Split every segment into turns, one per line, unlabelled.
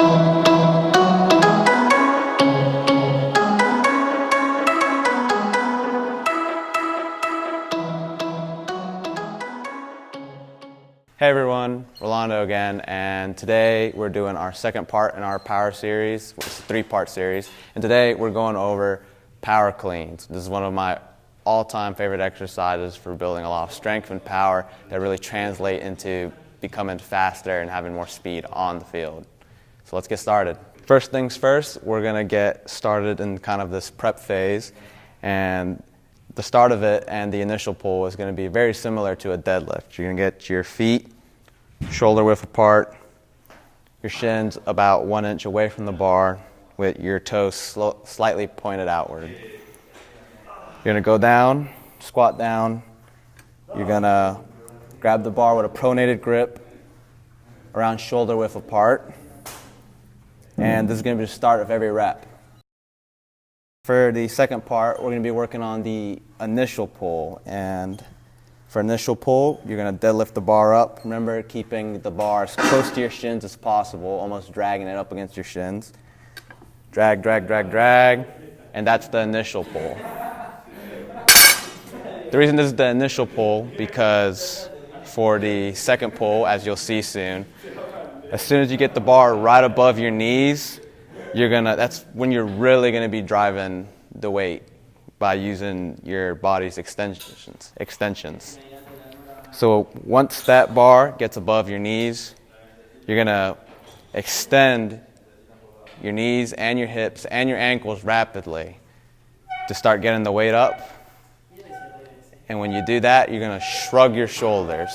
Hey everyone, Rolando again, and today we're doing our second part in our power series. It's a three-part series, and today we're going over power cleans. This is one of my all-time favorite exercises for building a lot of strength and power that really translate into becoming faster and having more speed on the field. So let's get started. First things first, we're going to get started in kind of this prep phase, and the start of it and the initial pull is going to be very similar to a deadlift. You're going to get your feet shoulder width apart, your shins about 1 inch away from the bar with your toes slightly pointed outward. You're going to go down, squat down. You're going to grab the bar with a pronated grip around shoulder width apart. And this is going to be the start of every rep. For the second part, we're going to be working on the initial pull. And for initial pull, you're going to deadlift the bar up. Remember, keeping the bar as close to your shins as possible, almost dragging it up against your shins. Drag, drag, drag, drag. And that's the initial pull. The reason this is the initial pull, because for the second pull, as you'll see soon, as soon as you get the bar right above your knees, that's when you're really going to be driving the weight by using your body's extensions. So once that bar gets above your knees, you're going to extend your knees and your hips and your ankles rapidly to start getting the weight up. And when you do that, you're going to shrug your shoulders.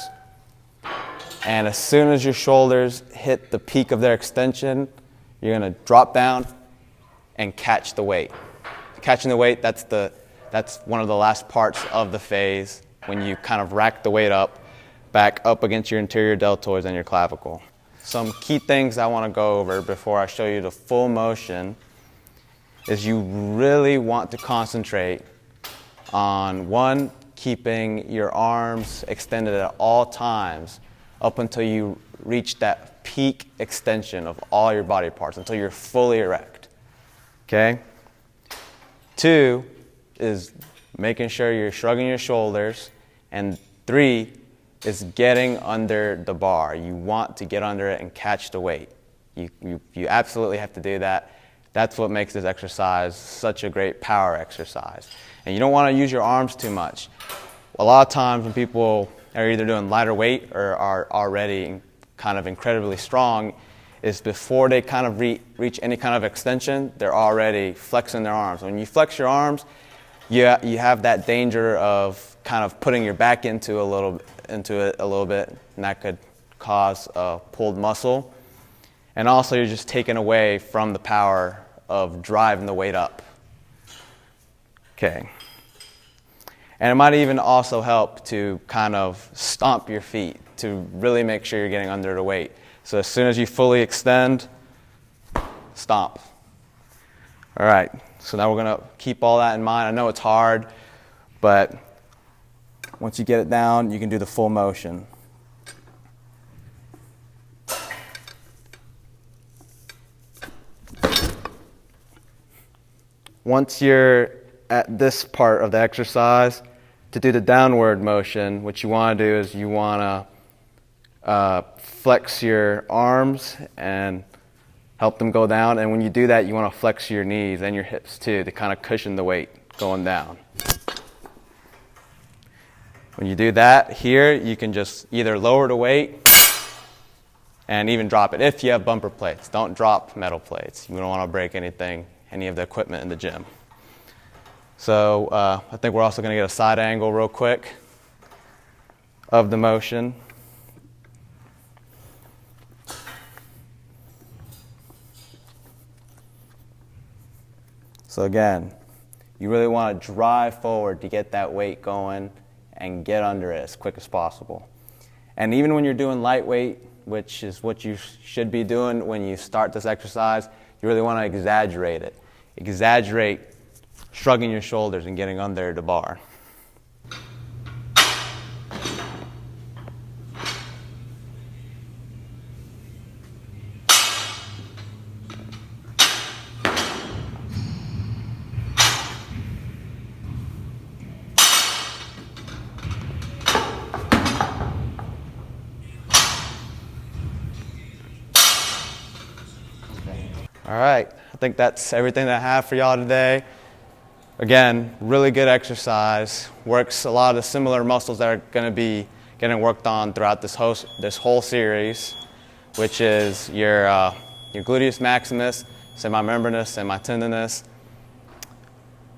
And as soon as your shoulders hit the peak of their extension, you're going to drop down and catch the weight. Catching the weight, that's one of the last parts of the phase when you kind of rack the weight up, back up against your anterior deltoids and your clavicle. Some key things I want to go over before I show you the full motion is you really want to concentrate on, one, keeping your arms extended at all times up until you reach that peak extension of all your body parts, until you're fully erect. Okay? 2 is making sure you're shrugging your shoulders. And 3 is getting under the bar. You want to get under it and catch the weight. You absolutely have to do that. That's what makes this exercise such a great power exercise. And you don't want to use your arms too much. A lot of times when people are either doing lighter weight or are already kind of incredibly strong, is before they kind of reach any kind of extension, they're already flexing their arms. When you flex your arms, you have that danger of kind of putting your back into it a little bit, and that could cause a pulled muscle. And also, you're just taking away from the power of driving the weight up. Okay. And it might even also help to kind of stomp your feet to really make sure you're getting under the weight. So as soon as you fully extend, stomp. All right, so now we're going to keep all that in mind. I know it's hard, but once you get it down, you can do the full motion. Once you're at this part of the exercise, to do the downward motion, what you want to do is you want to flex your arms and help them go down. And when you do that, you want to flex your knees and your hips too to kind of cushion the weight going down. When you do that here, you can just either lower the weight and even drop it. If you have bumper plates, don't drop metal plates. You don't want to break any of the equipment in the gym. So I think we're also going to get a side angle real quick of the motion. So again, you really want to drive forward to get that weight going and get under it as quick as possible. And even when you're doing lightweight, which is what you should be doing when you start this exercise, you really want to exaggerate it. Exaggerate shrugging your shoulders and getting under the bar. All right, I think that's everything that I have for y'all today. Again, really good exercise. Works a lot of the similar muscles that are gonna be getting worked on throughout this whole series, which is your gluteus maximus, semimembranous, and tendinous,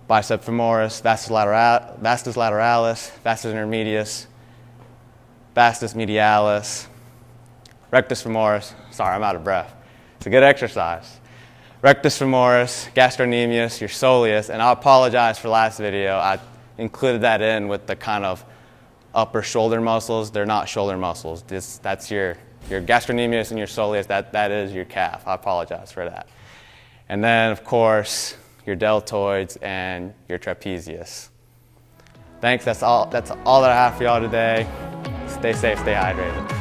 bicep femoris, vastus lateralis, vastus intermedius, vastus medialis, rectus femoris. Sorry, I'm out of breath. It's a good exercise. Rectus femoris, gastrocnemius, your soleus, and I apologize for last video. I included that in with the kind of upper shoulder muscles. They're not shoulder muscles. That's your gastrocnemius and your soleus. That is your calf. I apologize for that. And then, of course, your deltoids and your trapezius. Thanks. That's all that I have for y'all today. Stay safe. Stay hydrated.